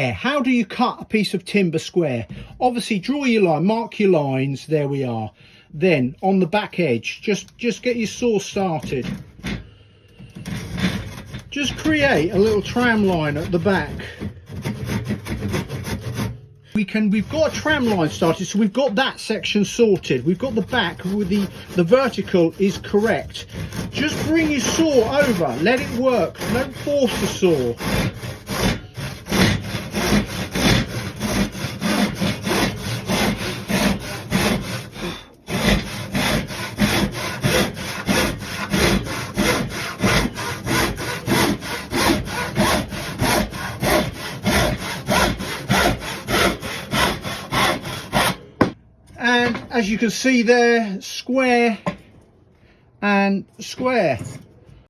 How do you cut a piece of timber square? Obviously draw your line, mark your lines, there we are. Then on the back edge, just get your saw started. Just create a little tram line at the back. We've got a tram line started, so we've got that section sorted. We've got the back with the vertical is correct. Just bring your saw over, let it work, don't force the saw. And as you can see there, square and square.